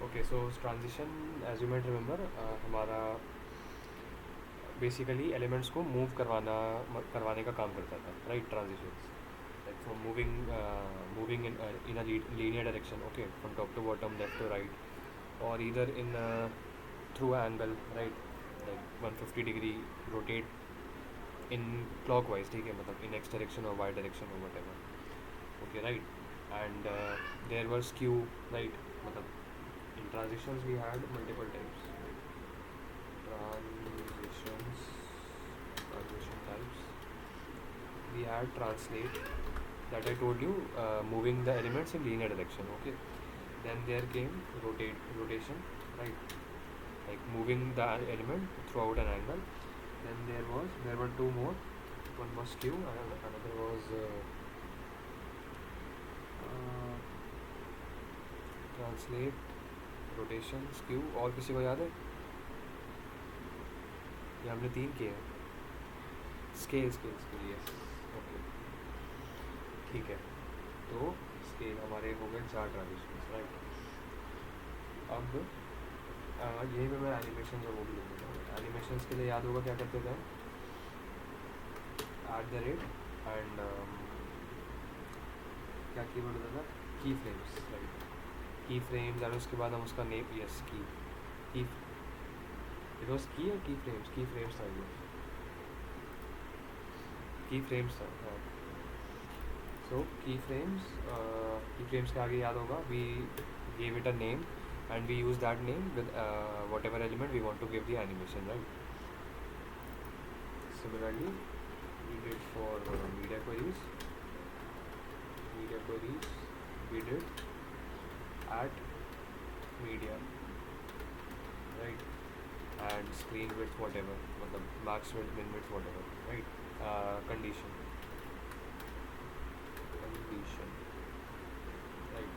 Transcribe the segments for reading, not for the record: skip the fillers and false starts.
Okay, so transition as you might remember हमारा basically elements को move करवाने का काम करता था, right? Transitions like from moving in a linear direction, okay, from top to bottom, left to right, और इधर in through angle, right? Like 150 degree rotate in clockwise, ठीक है, मतलब इन एक्स डायरेक्शन और वाई डायरेक्शन और whatever, okay, right? And there were skew, right? मतलब in transitions we had multiple types, like transitions transition types. We had translate, that I told you, moving the elements in linear direction, okay. Then there came rotation, right? Like moving the element throughout an angle. Then there were two more. One was skew and another was translate, rotation, skew. और किसी को याद है? ये हमने तीन किए हैं. स्केल यस, ओके, ठीक है. तो स्केल हमारे हो गए 4 ट्रांजिशंस, राइट? अब यहीं पे मैं एनिमेशन जो वो भी लिख देता हूँ. एनिमेशंस के लिए याद होगा क्या करते थे? @ एंड क्या कीवर्ड होता था? की फ्रेम्स, राइट? की फ्रेम्स, और उसके बाद हम उसका नेम, यस, की इट वॉज की या की फ्रेम्स था ये, की फ्रेम्स था, हाँ. सो की फ्रेम्स के आगे याद होगा, we gave it a name and we use that name with whatever element we want to give the animation, right? Similarly, we did for media queries, we did at media, right? And screen width, whatever, max width, min width, whatever, right? Condition, right?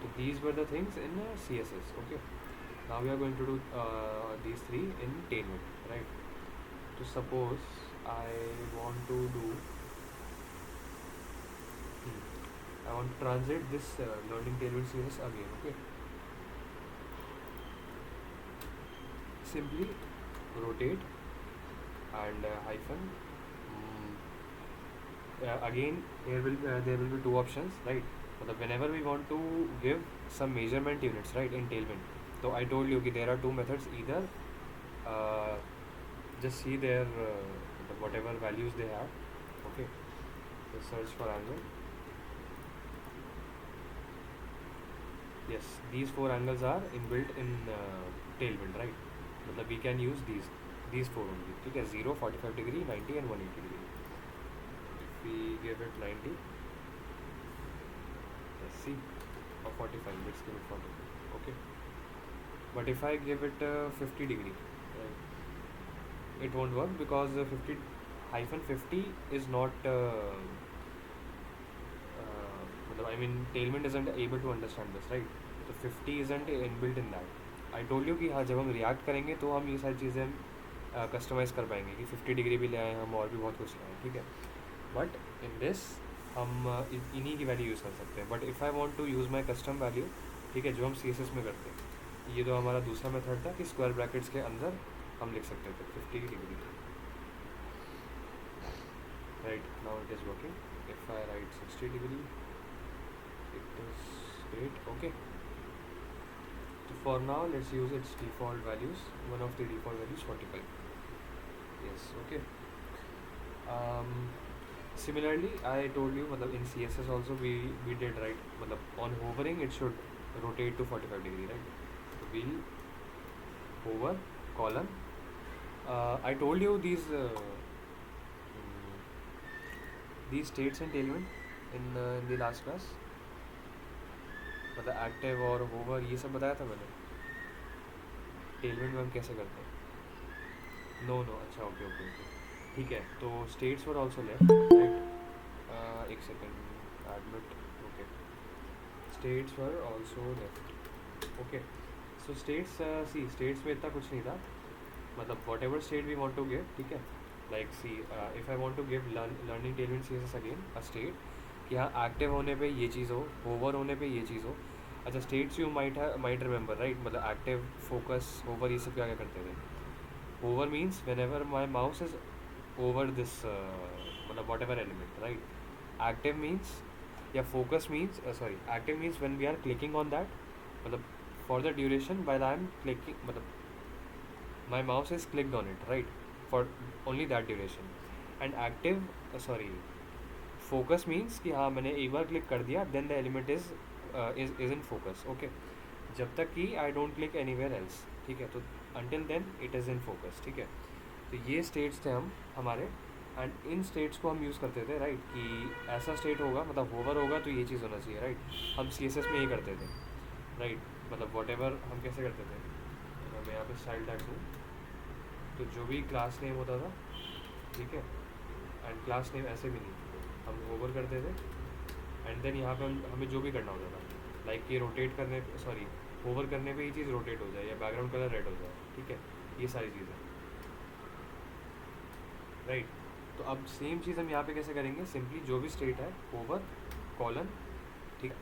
So these were the things in CSS, okay. Now we are going to do these three in Tailwind, right? So suppose I want to do I want to translate this learning Tailwind CSS again, okay. Simply rotate and hyphen. Again, there will be two options, right? So whenever we want to give some measurement units, right, in Tailwind, so I told you that there are two methods. Either just see their whatever values they have, okay. So search for angle. Yes, these 4 angles are inbuilt in Tailwind, right? So we can use these 4 only, okay. 0, 45 degree, 90 and 180 degree. If we give it 90, let's see, or 45, let's give it 45, okay. But if I give it 50 degree, right, it won't work because 50 is not I mean, Tailwind isn't able to understand this, right? So 50 isn't inbuilt in that. I told you कि हाँ, जब हम react करेंगे तो हम ये सारी चीज़ें कस्टमाइज़ कर पाएंगे कि 50 डिग्री भी ले आए हम, और भी बहुत कुछ ले आए, ठीक है. बट इन दिस हम इन्हीं की वैल्यू यूज़ कर सकते हैं. But if I want to use my custom value, ठीक है, जो हम CSS में करते हैं, ये तो हमारा दूसरा मेथड था कि स्क्वायर ब्रैकेट्स के अंदर हम लिख सकते थे 50 degree, right? Now it is working. If I right 60 degree, it is great, okay. So for now let's use its default values. One of the default values 45. Yes, okay. Similarly, I told you in CSS also we did, right, on hovering it should rotate to 45 degree, right? So we'll hover column. I told you these states in Tailwind in the last class, active और hover, ये सब बताया था मैंने. Tailwind में हम कैसे करते हैं? नो, अच्छा, ओके, ठीक है. तो states were also left, right? एक second, admit, okay. States were also left, okay. So states में इतना कुछ नहीं था, whatever state we want to give, ठीक है. Like see, if I want to give learning Tailwind CSS again a state कि हाँ एक्टिव होने पे ये चीज़ हो, होवर होने पे ये चीज़ हो, अच्छा, states you might remember right, मतलब एक्टिव, फोकस, होवर, ये सब क्या क्या करते थे. Hover means whenever my mouse is over this मतलब whatever element, right. Active means, या focus means, sorry, active means when we are clicking on that, मतलब for the duration while I am clicking, मतलब my mouse is clicked on it, right, for only that duration. And active, sorry, focus means कि हाँ मैंने एक बार click कर दिया, then the element is in focus, okay. जब तक कि I don't click anywhere else, ठीक है, तो until then it is in focus, ठीक है. तो ये स्टेट्स थे हमारे. एंड इन स्टेट्स को हम यूज़ करते थे, राइट, कि ऐसा स्टेट होगा, मतलब होवर होगा तो ये चीज़ होना चाहिए, राइट. हम सी एस एस में ये करते थे, राइट. मतलब वॉट एवर हम कैसे करते थे, मैं यहाँ पे स्टाइल टैग दूँ, तो जो भी क्लास नेम होता था, ठीक है, एंड क्लास नेम ऐसे भी नहीं, हम होवर करते थे. एंड देन यहाँ पे हमें जो भी करना होता था, लाइक कि रोटेट करने, सॉरी, होवर करने पे ये चीज़ रोटेट हो जाए या बैकग्राउंड कलर रेड हो जाए, ठीक है, ये सारी चीज़ें, राइट. तो अब सेम चीज़ हम यहाँ पे कैसे करेंगे, सिंपली जो भी स्टेट है, ओवर कॉलन, ठीक है,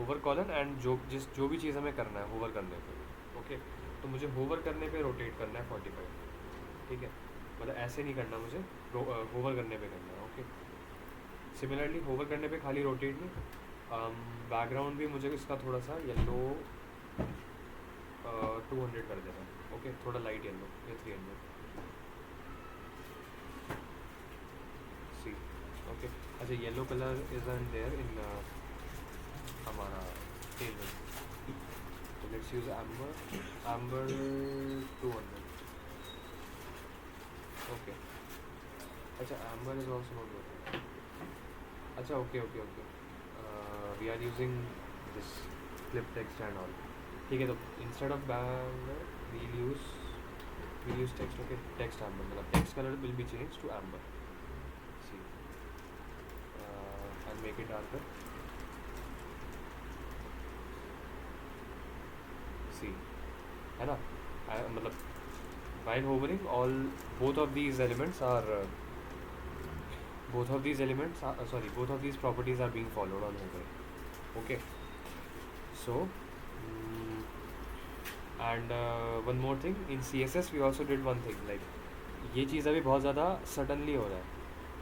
ओवर कॉलन, एंड जो भी चीज़ हमें करना है होवर करने पे, ओके. तो मुझे होवर करने पे रोटेट करना है 45, ठीक है, मतलब ऐसे नहीं करना मुझे, होवर करने पे करना है, ओके. सिमिलरली होवर करने पे खाली रोटेट नहीं, बैकग्राउंड भी मुझे इसका थोड़ा सा येलो 200 कर देना, ओके, थोड़ा लाइट येलो या 300, सी, ओके. अच्छा, yellow colour is and there in हमारा टेबल, तो लेट्स यूज एम्बर 200, ओके. अच्छा, amber is also not working. अच्छा, okay okay okay, we are using this flip text and all, ठीक है. तो instead of amber we'll use text, okay, text amber, मतलब text colour will be change to amber, see, and make it darker, see, है ना. मतलब while hovering, all both of these elements are sorry, both of these properties are being followed on hovering, okay. So and one more thing, in CSS we also did one thing, like ये चीज़ अभी बहुत ज़्यादा suddenly हो रहा है,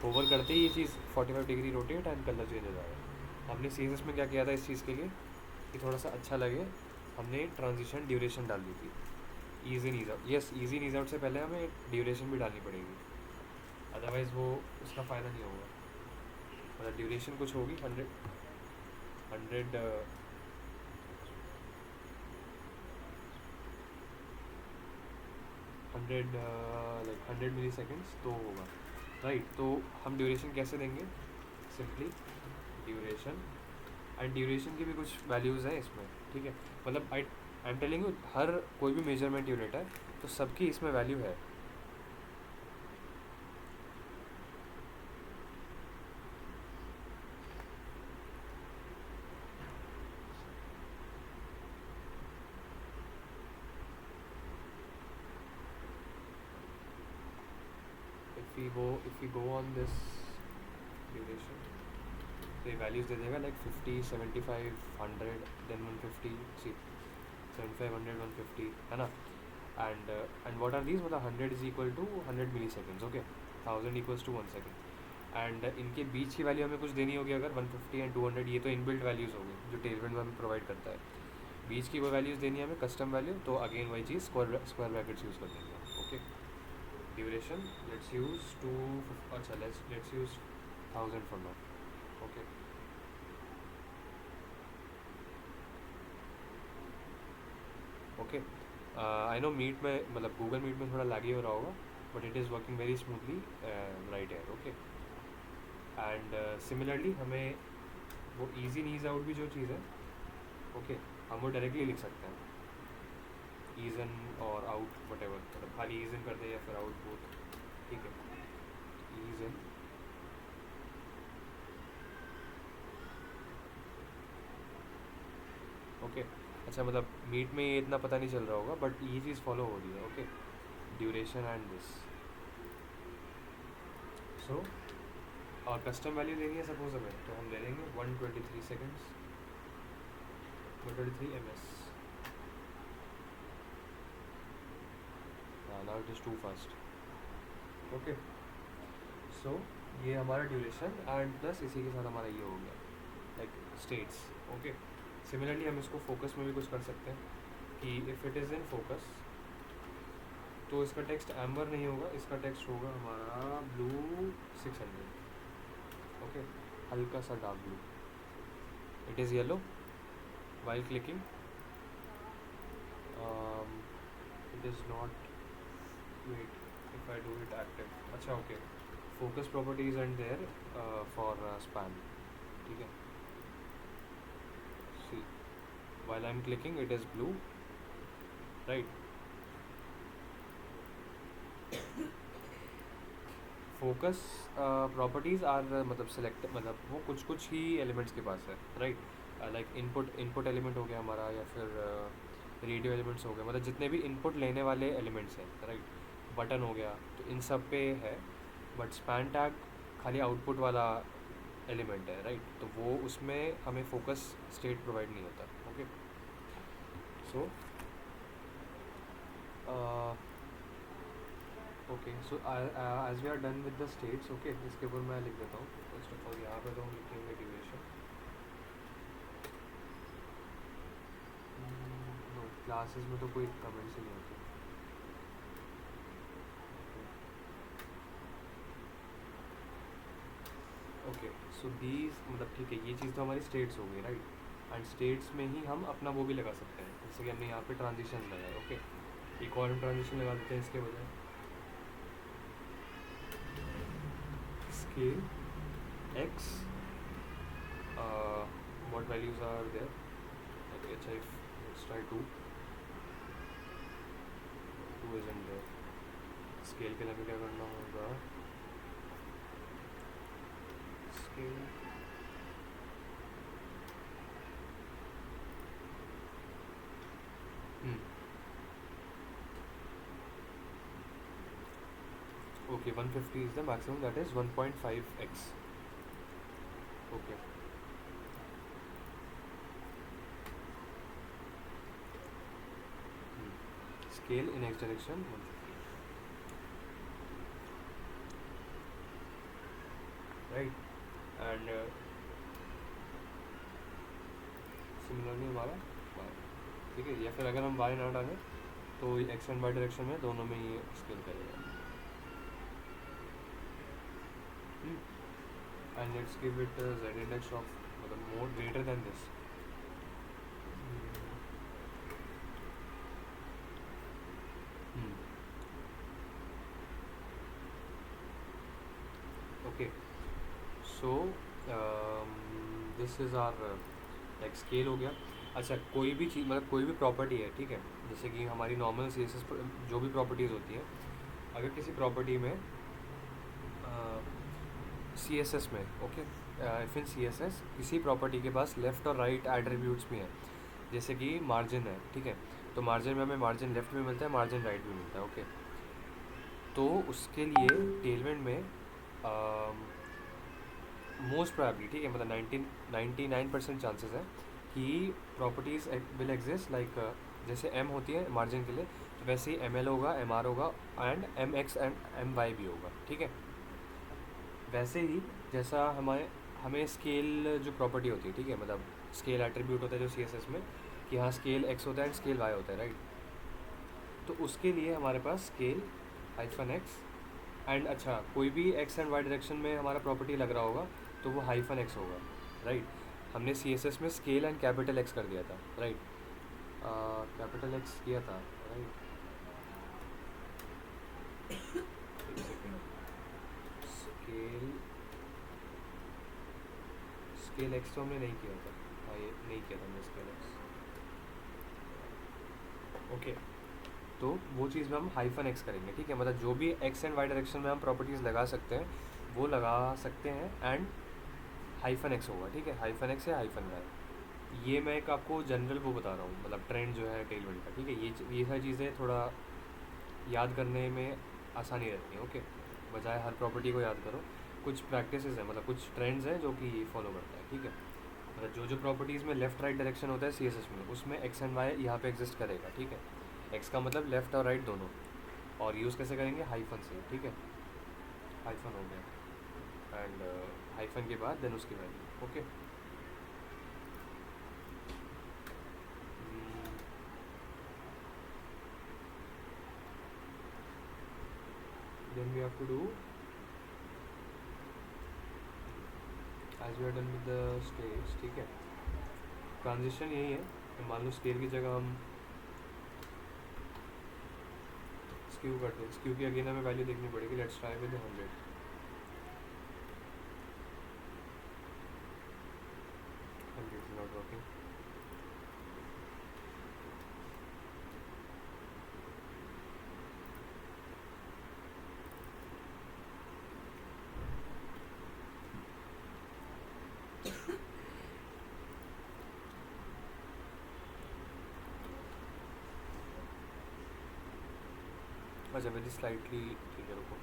hover करते ही ये चीज़ 45 degree rotate and colour change हो जाएगा. हमने CSS में क्या किया था इस चीज़ के लिए कि थोड़ा सा अच्छा लगे, हमने ट्रांजिशन ड्यूरेशन डाल दी थी. Ease in ease out, yes, ease in ease out से पहले हमें ड्यूरेशन भी डालनी पड़ेगी, अदरवाइज़ वो उसका फ़ायदा नहीं होगा. मतलब ड्यूरेशन कुछ होगी 100 लाइक 100 मिली सेकेंड्स तो होगा, राइट. तो हम ड्यूरेशन कैसे देंगे, सिंपली ड्यूरेशन, एंड ड्यूरेशन की भी कुछ वैल्यूज़ हैं इसमें, ठीक है. मतलब आई एम टेलिंग यू, हर कोई भी मेजरमेंट यूनिट है तो सबकी इसमें वैल्यू है. if we go on this duration, तो ये वैल्यूज़ दे देगा लाइक 50, 75, 100, देन 150, सी, 75, 100, 150, है ना. एंड व्हाट आर दीज, मतलब 100 is equal to 100 milliseconds, okay, 1000 equals to 1 second. And इनके बीच की वैल्यू हमें कुछ देनी होगी, अगर 150 एंड 200, ये तो इनबिल्ट वैल्यूज़ होगी जो टेलविंड में हमें प्रोवाइड करता है. बीच की वो वैल्यूज़ देनी है हमें कस्टम वैल्यू, तो अगेन वही चीज़ स्क्वायर ब्रैकेट्स यूज़ कर देंगे, ओके. ड्यूरेशन लेट्स यूज़ 2, अच्छा let's use 1000 for now, okay. Okay, I know Meet में, मतलब गूगल मीट में थोड़ा लैगी हो रहा होगा, but it is working very smoothly right here, okay. And similarly हमें वो ईजी ईज आउट भी जो चीज़ है, ओके, हम वो डायरेक्टली लिख सकते हैं, ईज इन और आउट वट एवर, मतलब खाली ईज इन कर दे या फिर आउट बोथ, ठीक है. ईज इन, ओके. अच्छा, मतलब मीट में ये इतना पता नहीं चल रहा होगा, बट ये चीज़ फॉलो हो रही है, ओके. ड्यूरेशन एंड दिस, सो और कस्टम वैल्यू देनी है सपोज हमें, तो हम ले लेंगे 123 seconds, 123 ms. Now it is too fast. Okay, so ये हमारा ड्यूरेशन एंड प्लस इसी के साथ हमारा ये हो गया लाइक स्टेट्स. ओके, सिमिलरली हम इसको फोकस में भी कुछ कर सकते हैं कि if it is in focus तो इसका टेक्स्ट एम्बर नहीं होगा, इसका टेक्स्ट होगा हमारा ब्लू 600. ओके, हल्का सा dark blue. It is yellow while clicking. It is not, wait, if I do it active, अच्छा okay, focus properties and there for span. ठीक है, see, while I'm clicking it is blue, right? Focus properties are मतलब select, मतलब वो कुछ कुछ ही elements के पास है, राइट? लाइक इनपुट एलिमेंट हो गया हमारा, या फिर रेडियो एलिमेंट्स हो गए, मतलब जितने भी इनपुट लेने वाले एलिमेंट्स हैं, राइट? बटन हो गया, तो इन सब पे है. बट स्पैन टैग खाली आउटपुट वाला एलिमेंट है, राइट? तो वो उसमें हमें फोकस स्टेट प्रोवाइड नहीं होता. Okay, so okay, so as we are done with the states. Okay, इसके ऊपर मैं लिख देता हूँ. फर्स्ट ऑफ ऑल यहाँ पे तो हम लिखेंगे ड्यूरेशन. नो, क्लासेस में तो कोई कमेंट्स ही नहीं होते. ओके, सो दीज मतलब ठीक है, ये चीज़ तो हमारी स्टेट्स हो गई, राइट? एंड स्टेट्स में ही हम अपना वो भी लगा सकते हैं, जैसे कि हमने यहाँ पे ट्रांजिशन लगाया. ओके, एक और हम ट्रांजिशन लगा देते हैं इसके बजाय. Scale x, what values are there? Okay, अच्छा, if let's try 2 isn't there. Scale के लिए हमें क्या करना होगा? Scale okay, 150 is the maximum, that is 1.5x. Okay, scale in x direction 150, right? And similarly हमारा y, ठीक है? या फिर अगर हम y ना डालें तो x एंड y डायरेक्शन में दोनों में ये स्केल करेगा. And let's give it a z index of मतलब more greater than this. Okay, so this is our like scale हो गया. अच्छा, कोई भी चीज़ मतलब कोई भी प्रॉपर्टी है, ठीक है? जैसे कि हमारी नॉर्मल CSS जो भी प्रॉपर्टीज़ होती है, अगर किसी प्रॉपर्टी में CSS में, ओके, इफ इन CSS किसी प्रॉपर्टी के पास लेफ़्ट और राइट एट्रीब्यूट्स भी हैं, जैसे कि मार्जिन है, ठीक है? तो मार्जिन में हमें मार्जिन लेफ़्ट भी मिलता है, मार्जिन राइट भी मिलता है. ओके, तो उसके लिए टेलमेंट में मोस्ट प्रोबेबली, ठीक है, मतलब 99% चांसेस है कि प्रॉपर्टीज़ विल एग्जिस्ट लाइक जैसे M होती है मार्जिन के लिए, तो वैसे ही ML होगा, MR होगा एंड MX एंड MY भी होगा, ठीक है? वैसे ही जैसा हमें स्केल जो प्रॉपर्टी होती है, ठीक है, मतलब स्केल एट्रीब्यूट होता है जो CSS में, कि हाँ स्केल x होता है एंड स्केल y होता है, राइट? तो उसके लिए हमारे पास स्केल -x एंड अच्छा, कोई भी x एंड y डायरेक्शन में हमारा प्रॉपर्टी लग रहा होगा तो वो -x होगा, राइट? हमने CSS में स्केल एंड कैपिटल X कर दिया था, राइट? कैपिटल X किया था, राइट? स्केल X तो हमने नहीं किया था. हाँ, ये नहीं किया था हमने स्केल X. ओके, तो वो चीज़ में हम -x करेंगे, ठीक है? मतलब जो भी x एंड y डायरेक्शन में हम प्रॉपर्टीज़ लगा सकते हैं वो लगा सकते हैं एंड -x होगा, ठीक है? -x या -y. ये मैं एक आपको जनरल वो बता रहा हूँ, मतलब ट्रेंड जो है टेलमेंट का, ठीक है? ये सारी चीज़ें थोड़ा याद करने में आसानी रहती है. ओके, बजाय हर प्रॉपर्टी को याद करो, कुछ प्रैक्टिसेस हैं, मतलब कुछ ट्रेंड्स हैं जो कि फॉलो करता है, ठीक है? मतलब जो जो प्रॉपर्टीज़ में लेफ़्ट राइट डायरेक्शन होता है CSS में, उसमें एक्स एंड वाई यहाँ पे एग्जिस्ट करेगा, ठीक है। एक्स का मतलब लेफ़्ट और राइट दोनों, और यूज़ कैसे करेंगे, हाइफन से, ठीक है। हाइफन हो गया, एंड हाइफन के बाद देन उसकी value, okay. Then we have to do as we are done with the states, ठीक है। ट्रांजिशन यही है, तो मान लो स्केल की जगह हम स्क्यू करते हैं। स्क्यू की अगेन हमें वैल्यू देखनी पड़ेगी, let's try with 100। Is not working. अच्छा वेरी स्लाइटली, ठीक है रुको।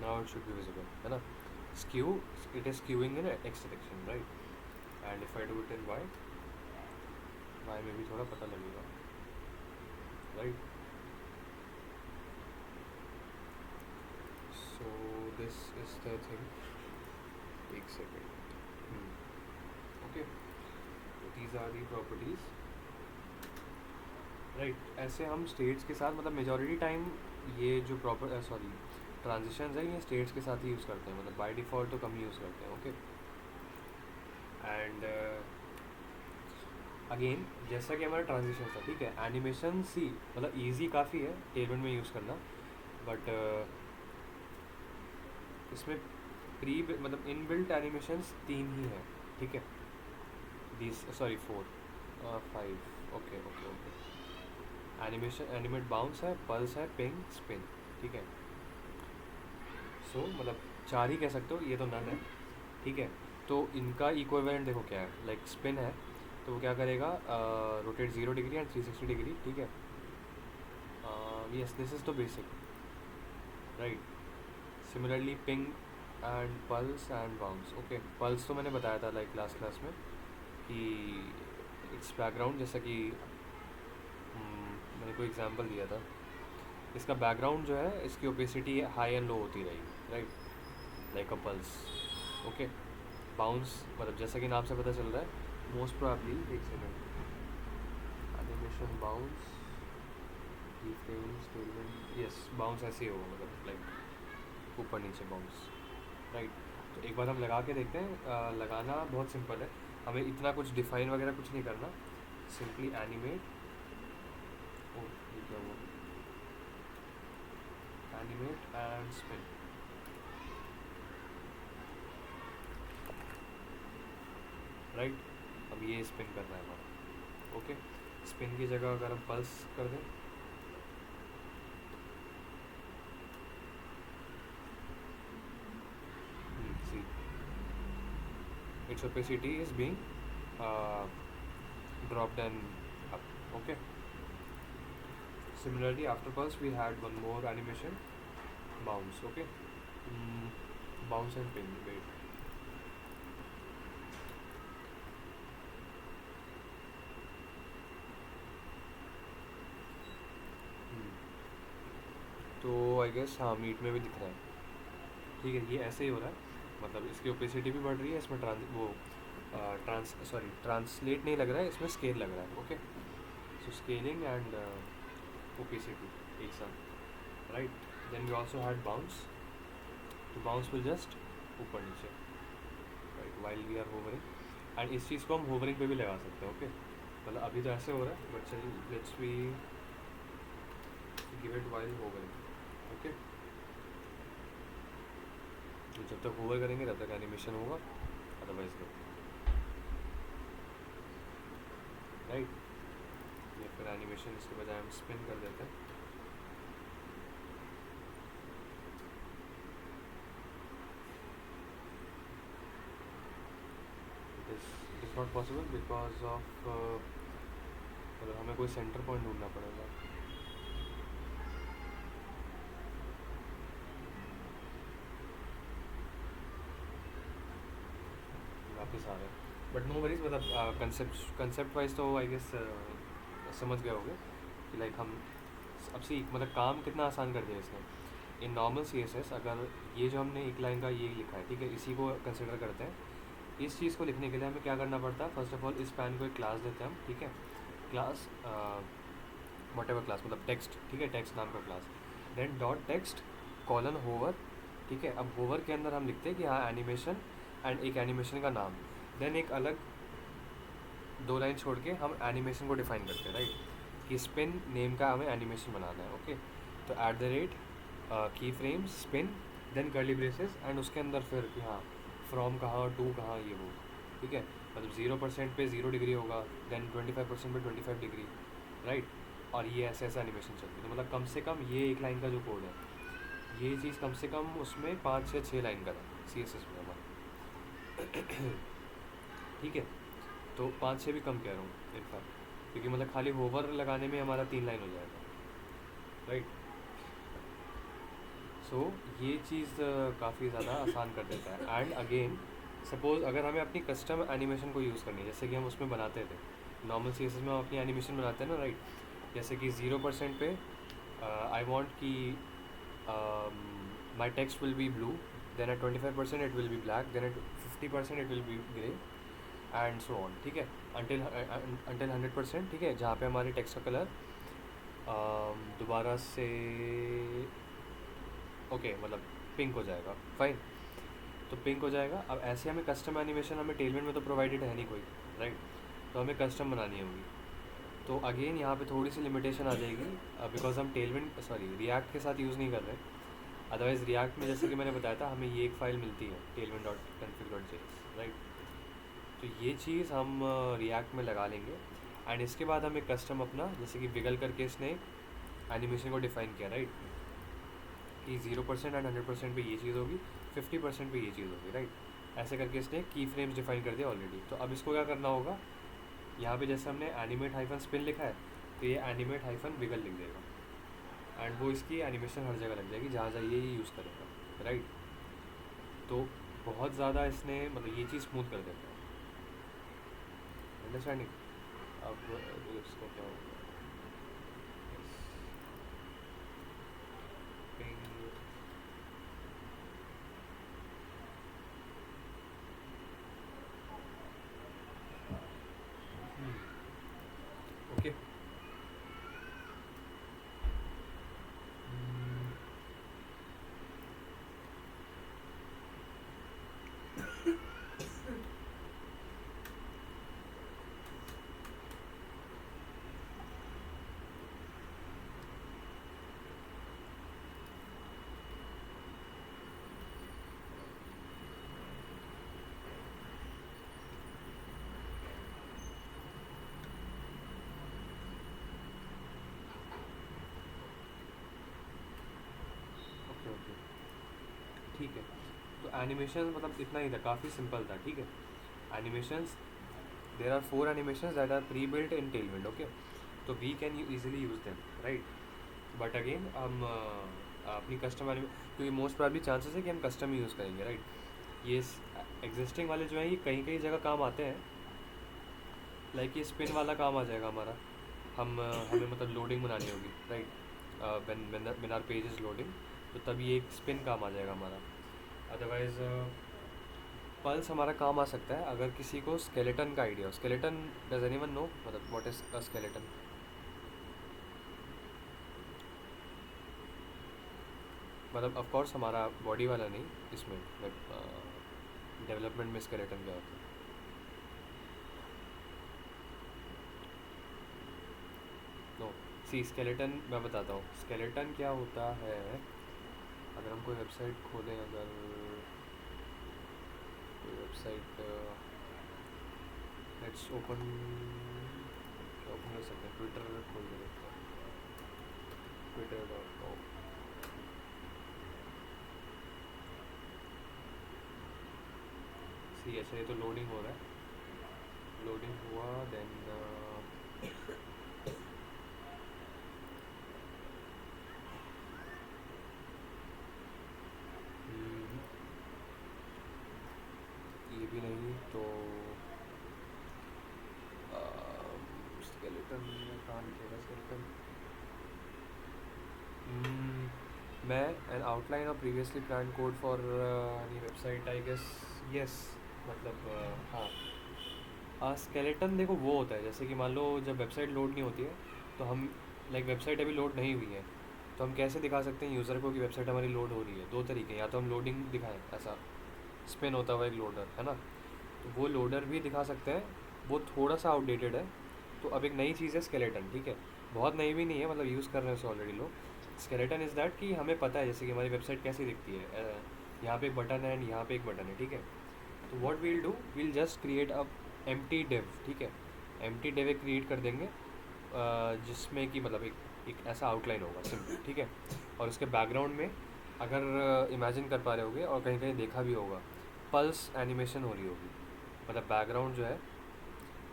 Now it should be visible, है ना। Skew, it is skewing in X direction, right. And if I do it in Y, Y में भी थोड़ा पता लगेगा, right. So this is the thing, एक second, okay. These are the properties, right. ऐसे हम स्टेट्स के साथ, मतलब मेजॉरिटी टाइम ये जो सॉरी ट्रांजिशंस है, ये स्टेट्स के साथ ही यूज़ करते हैं, मतलब बाय डिफ़ॉल्ट तो कम ही यूज़ करते हैं, ओके। एंड अगेन जैसा कि हमारा ट्रांजिशन था, ठीक है। एनिमेशन सी मतलब ईजी काफ़ी है टेलमेंट में यूज़ करना, बट इसमें प्री मतलब इन बिल्ट एनिमेशंस 3 ही हैं, ठीक है। These sorry 4 5, okay okay okay. Animation, animate bounce है, पल्स है, पिंग, स्पिन, ठीक है। सो मतलब 4 ही कह सकते हो, ये तो नन है, ठीक है। तो इनका इक्विवेलेंट देखो क्या है, लाइक स्पिन है तो वो क्या करेगा, रोटेट 0 डिग्री एंड 360 डिग्री, ठीक है। यस दिस इज़ तो basic, right. Similarly ping and pulse and bounce, okay. Pulse तो मैंने बताया था लाइक लास्ट क्लास में कि इट्स बैकग्राउंड, जैसा कि मैंने कोई एग्जांपल दिया था। इसका बैकग्राउंड जो है, इसकी ओपेसिटी हाई एंड लो होती रहेगी, राइट, लाइक अ पल्स, ओके। बाउंस मतलब जैसा कि नाम से पता चल रहा है, मोस्ट प्रोबेबली, एक second, animation bounce, statement, yes bounce ऐसे ही होगा, मतलब लाइक ऊपर नीचे बाउंस, राइट। तो एक बार हम लगा के देखते हैं। लगाना बहुत सिंपल है, हमें इतना कुछ डिफाइन वगैरह कुछ नहीं करना, सिंपली एनिमेट, ओ ये क्या हुआ, एनिमेट एंड स्पिन, राइट। अब ये स्पिन करना है हमारा, ओके। स्पिन की जगह अगर हम पल्स कर दें, सी its opacity is being uh, dropped and up, okay. Similarly after pulse we had one more animation, bounce, okay. Bounce and ping, wait, तो आई गेस हाँ मीट में भी दिख रहा है, ठीक है। ये ऐसे ही हो रहा है, मतलब इसकी ओपेसिटी भी बढ़ रही है, इसमें ट्रांसलेट नहीं लग रहा है, इसमें स्केल लग रहा है, okay. So scaling and opacity एक साथ, right. Then we also had bounce, तो बाउंस विल जस्ट ऊपर नीचे, right, while we are hovering. And इस चीज़ को हम होवरिंग पे भी लगा सकते हैं, ओके। मतलब अभी तो ऐसे हो रहा है, बट चलिए let's we give it while hovering, okay. तो जब तक होवर करेंगे तब तक एनिमेशन होगा, अदरवाइज नहीं, राइट। या फिर एनिमेशन इसके बजाय हम स्पिन कर देते हैं, it is not possible because of, मतलब हमें कोई सेंटर पॉइंट ढूंढना पड़ेगा। वापस आ रहे हैं, बट नो वरीज, मतलब कंसेप्ट वाइज तो आई गेस समझ गए होगे कि लाइक हम अब से मतलब काम कितना आसान कर दिया इसने। In normal C S S अगर ये जो हमने एक लाइन का ये लिखा है, ठीक है, इसी को कंसिडर करते हैं। इस चीज़ को लिखने के लिए हमें क्या करना पड़ता है, फर्स्ट ऑफ ऑल इस पैन को एक क्लास देते हैं हम, ठीक है, क्लास वट एवर क्लास, मतलब टेक्स्ट, ठीक है, टेक्स्ट नाम का class, then dot text colon hover, ठीक है। अब होवर के अंदर हम लिखते हैं कि हाँ एनिमेशन एंड एक एनिमेशन का नाम, देन एक अलग 2 लाइन छोड़ के हम एनिमेशन को डिफाइन करते हैं, राइट, कि स्पिन नेम का हमें एनिमेशन बनाना है, ओके। तो at the rate keyframes spin, then curly braces, and उसके अंदर फिर कि हाँ फ्रॉम कहाँ, टू कहाँ, ये वो, ठीक है। मतलब 0% पे 0 डिग्री होगा, देन 25% पे 25 डिग्री, राइट। और ये ऐसे ऐसे एनिमेशन चलती है। तो मतलब कम से कम ये एक लाइन का जो कोड है, ये चीज़ कम से कम उसमें 5 या 6 लाइन का था सी एस एस में हमारा ठीक है। तो 5 6 भी कम कह रहा हूँ इनफैक्ट, क्योंकि मतलब खाली होवर लगाने में हमारा 3 लाइन हो जाएगा, राइट। सो ये चीज़ काफ़ी ज़्यादा आसान कर देता है। एंड अगेन सपोज़ अगर हमें अपनी कस्टम एनिमेशन को यूज़ करनी है, जैसे कि हम उसमें बनाते थे नॉर्मल सी एस एस में, हम अपनी एनिमेशन बनाते हैं ना, राइट। जैसे कि 0% पे आई वॉन्ट कि my text will be blue, then at 25% it will be black, then at 50% it will be grey, and so on, ठीक है, अंटिल 100%, ठीक है, जहाँ पे हमारे टेक्स्ट का कलर दोबारा से ओके मतलब पिंक हो जाएगा, फाइन। तो पिंक हो जाएगा। अब ऐसे हमें कस्टम एनिमेशन, हमें टेलमेंट में तो प्रोवाइडेड है नहीं कोई, राइट, तो हमें कस्टम बनानी होगी। तो अगेन यहाँ पे थोड़ी सी लिमिटेशन आ जाएगी, बिकॉज हम टेलमेंट रिएक्ट के साथ यूज़ नहीं कर रहे। अदरवाइज़ रिएक्ट में जैसे कि मैंने बताया था, हमें ये एक फ़ाइल मिलती है Tailwind dot config dot JS, right. तो ये चीज़ हम रिएक्ट में लगा लेंगे। एंड इसके बाद हमें कस्टम अपना, जैसे कि विगल करके इसने एनिमेशन को डिफाइन किया, राइट, कि 0% एंड 100% पे ये चीज़ होगी, 50% पे ये चीज़ होगी, राइट। ऐसे करके इसने की फ्रेम्स डिफाइन कर दिया ऑलरेडी। तो अब इसको क्या करना होगा, यहाँ पे जैसे हमने एनिमेट हाइफन स्पिन लिखा है, तो ये एनिमेट हाइफन विगल लिख देगा, एंड वो इसकी एनिमेशन हर जगह लग जाएगी जहाँ जहाँ ये यूज़ करेगा, राइट। तो बहुत ज़्यादा इसने मतलब ये चीज़ स्मूथ कर देता है, अंडरस्टैंडिंग। अब इसका क्या होगा, ओके। ओके ओके ठीक है। तो एनिमेशन मतलब इतना ही था, काफ़ी सिंपल था, ठीक है। Animations, there are 4 animations that are pre built in Tailwind, okay. तो we can easily use them, right. But again हम अपनी कस्टम क्योंकि मोस्ट प्रॉब्ली चांसेस है कि हम कस्टम ही यूज़ करेंगे, राइट। ये एग्जिस्टिंग वाले जो हैं ये कहीं कहीं जगह काम आते हैं, लाइक ये स्पिन वाला काम आ जाएगा हमारा। हमें मतलब लोडिंग बनानी होगी, right, when our page is loading, तो तब ये एक स्पिन काम आ जाएगा हमारा। अदरवाइज़ पल्स हमारा काम आ सकता है अगर किसी को स्केलेटन का आइडिया हो। स्केलेटन, डज एनीवन नो मतलब व्हाट इज़ अ स्केलेटन? मतलब ऑफ कोर्स हमारा बॉडी वाला नहीं, इसमें डेवलपमेंट में स्केलेटन क्या होता है? नो, सी स्केलेटन मैं बताता हूँ स्केलेटन क्या होता है। अगर हम कोई वेबसाइट खोलें, अगर कोई वेबसाइट लेट्स ओपन, क्या ओपन कर सकते हैं, ट्विटर खोल के देखते हैं, twitter.com। सी अच्छा, ये तो लोडिंग हो रहा है, लोडिंग हुआ, देन ये भी नहीं तो स्केलेटन कहाँ लिखेगा स्केलेटन? मैं एन आउटलाइन और previously plan code for any website I guess. Yes, मतलब हाँ स्केलेटन देखो वो होता है जैसे कि मान लो जब वेबसाइट लोड नहीं होती है तो हम लाइक वेबसाइट अभी लोड नहीं हुई है तो हम कैसे दिखा सकते हैं यूज़र को कि वेबसाइट हमारी लोड हो रही है? दो तरीके, या तो हम लोडिंग दिखाएं ऐसा स्पिन होता हुआ एक लोडर है ना, तो वो लोडर भी दिखा सकते हैं। वो थोड़ा सा आउटडेटेड है। तो अब एक नई चीज़ है स्केलेटन, ठीक है, बहुत नई भी नहीं है, मतलब यूज़ कर रहे हैं उसे ऑलरेडी लोग। स्केलेटन इज़ दैट कि हमें पता है जैसे कि हमारी वेबसाइट कैसी दिखती है, यहाँ पे एक बटन है एंड यहाँ पे एक बटन है, ठीक है। तो what we'll do, we'll just create a empty div, ठीक है। एम्प्टी डिव एक क्रिएट कर देंगे जिसमें कि मतलब एक ऐसा आउटलाइन होगा सिंपल, ठीक है। और उसके बैकग्राउंड में अगर इमेजिन कर पा रहे होगे और कहीं कहीं देखा भी होगा, पल्स एनिमेशन हो रही होगी। मतलब बैकग्राउंड जो है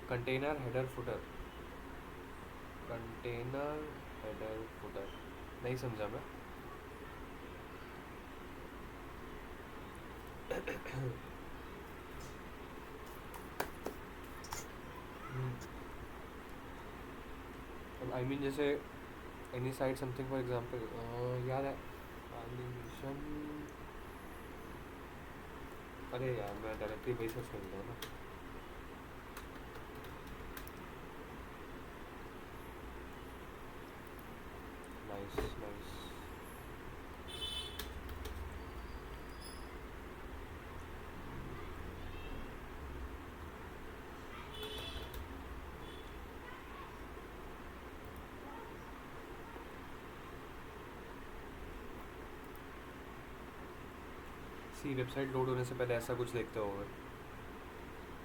container header footer, container header footer नहीं समझा मैं। आई मीन जैसे any side something for example यार एनिमेशन, अरे यार मैं डायरेक्टली वही सर्च कर रहा हूँ ना। Nice nice. See website load होने से पहले ऐसा कुछ देखते होगे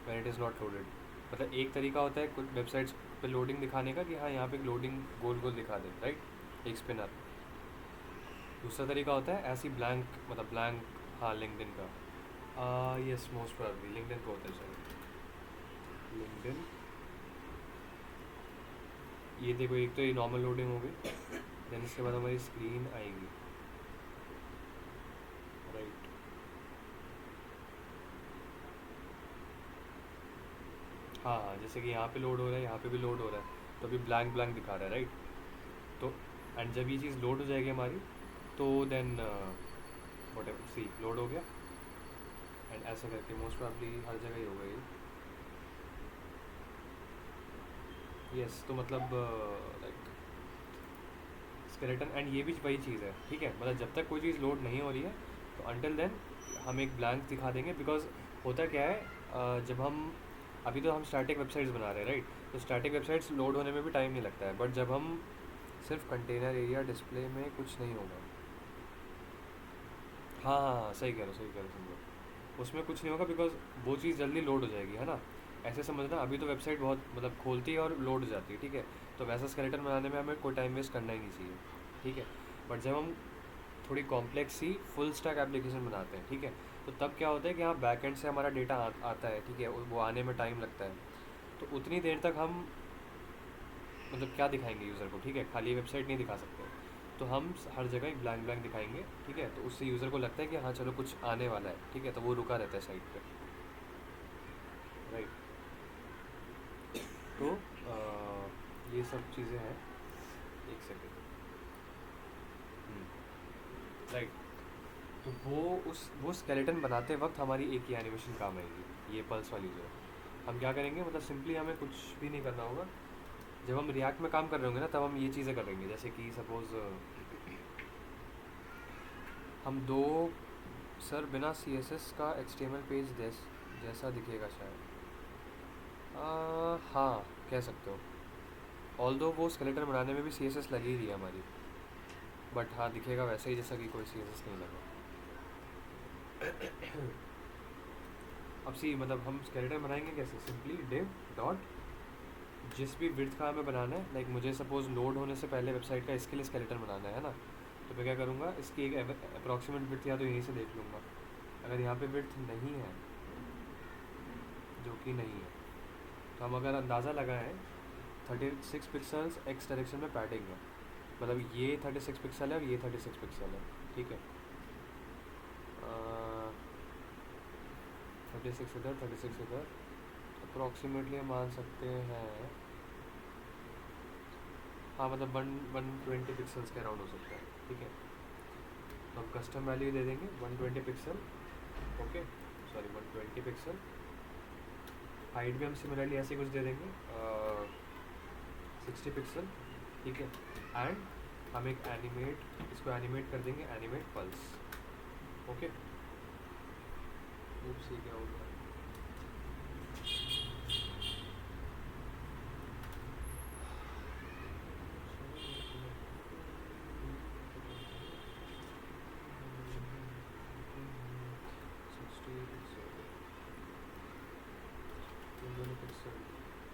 when it is not loaded. मतलब एक तरीका होता है कुछ वेबसाइट्स पे लोडिंग दिखाने का कि हाँ यहाँ पे लोडिंग गोल गोल दिखा दे, राइट, एक स्पिनर। दूसरा तरीका होता है ऐसी ब्लैंक, मतलब ब्लैंक, हाँ लिंक्डइन का, यस मोस्ट प्रोबेबली लिंक्डइन का होता है शायद। लिंक्डइन, ये देखो एक तो ये नॉर्मल लोडिंग हो गई, देन इसके बाद हमारी स्क्रीन आएगी, राइट। हाँ हाँ, जैसे कि यहाँ पे लोड हो रहा है, यहाँ पे भी लोड हो रहा है, तो अभी ब्लैंक ब्लैंक दिखा रहा है, राइट। तो एंड जब ये चीज़ लोड हो जाएगी हमारी, तो देन वट एवर सी लोड हो गया, एंड ऐसे करके मोस्ट प्रॉब्ली हर जगह ही होगा ये। यस, तो मतलब लाइक स्केलेटन, एंड ये भी वही चीज़ है, ठीक है। मतलब जब तक कोई चीज़ लोड नहीं हो रही है तो अंटिल देन हम एक ब्लैंक दिखा देंगे, बिकॉज होता क्या है जब हम अभी तो हम स्टैटिक वेबसाइट्स बना रहे हैं, राइट, तो स्टैटिक वेबसाइट्स लोड होने में भी टाइम नहीं लगता है, बट जब हम सिर्फ कंटेनर एरिया डिस्प्ले में कुछ नहीं होगा। हाँ हाँ हाँ, सही कह रहे हो सही कह रहे हो, समझो उसमें कुछ नहीं होगा बिकॉज वो चीज़ जल्दी लोड हो जाएगी, है ना। ऐसे समझना, अभी तो वेबसाइट बहुत मतलब खोलती है और लोड हो जाती है, ठीक है। तो वैसा स्केलेटन बनाने में हमें कोई टाइम वेस्ट करना ही नहीं चाहिए, ठीक है। बट जब हम थोड़ी कॉम्प्लेक्स सी फुल स्टैक एप्लीकेशन बनाते हैं, ठीक है, तो तब क्या होता है कि हाँ बैक एंड से हमारा डेटा आता है, ठीक है, वो आने में टाइम लगता है। तो उतनी देर तक हम मतलब क्या दिखाएंगे यूज़र को, ठीक है, खाली वेबसाइट नहीं दिखा सकते। तो हम हर जगह एक ब्लैंक ब्लैंक दिखाएंगे, ठीक है, तो उससे यूज़र को लगता है कि हाँ चलो कुछ आने वाला है, ठीक है, तो वो रुका रहता है साइट पे, राइट। तो ये सब चीज़ें हैं। एक सेकेंड, राइट। तो वो स्केलेटन बनाते वक्त हमारी एक ही एनिमेशन काम आएगी, ये पल्स वाली जो है। हम क्या करेंगे, मतलब सिंपली हमें कुछ भी नहीं करना होगा। जब हम रिएक्ट में काम कर रहे होंगे ना तब हम ये चीज़ें करेंगे, जैसे कि सपोज़ हम दो, सर बिना CSS का HTML पेज जैसा दिखेगा शायद, हाँ कह सकते हो। ऑल्दो वो स्केलेटन बनाने में भी CSS लगी रही है हमारी, बट हाँ दिखेगा वैसे ही जैसा कि कोई CSS नहीं लगा। अब सी मतलब हम स्केलेटन बनाएंगे कैसे, सिंपली डिव डॉट जिस भी विड्थ का हमें बनाना है, लाइक मुझे सपोज़ लोड होने से पहले वेबसाइट का इसके लिए स्केलेटन बनाना है ना, तो मैं क्या करूँगा, इसकी एक अप्रॉक्सीमेट विड्थ या तो यहीं से देख लूँगा। अगर यहाँ पे विड्थ नहीं है, जो कि नहीं है, तो हम अगर अंदाज़ा लगाएं 36 पिक्सल्स एक्स डायरेक्शन में पैडिंग है, मतलब ये 36 पिक्सल है और ये 36 पिक्सल है, ठीक है। 36 इधर, 36 इधर, अप्रॉक्सीमेटली हम मान सकते हैं, हाँ मतलब 120 पिक्सल्स के अराउंड हो सकता है, ठीक है। तो हम कस्टम वैल्यू दे देंगे 120 pixel, okay, sorry 120 pixel. Height भी हम सिमिलरली ऐसे कुछ दे देंगे 60 पिक्सल, ठीक है। एंड हम एक इसको एनिमेट कर देंगे, एनिमेट पल्स, ओके। सी क्या होगा,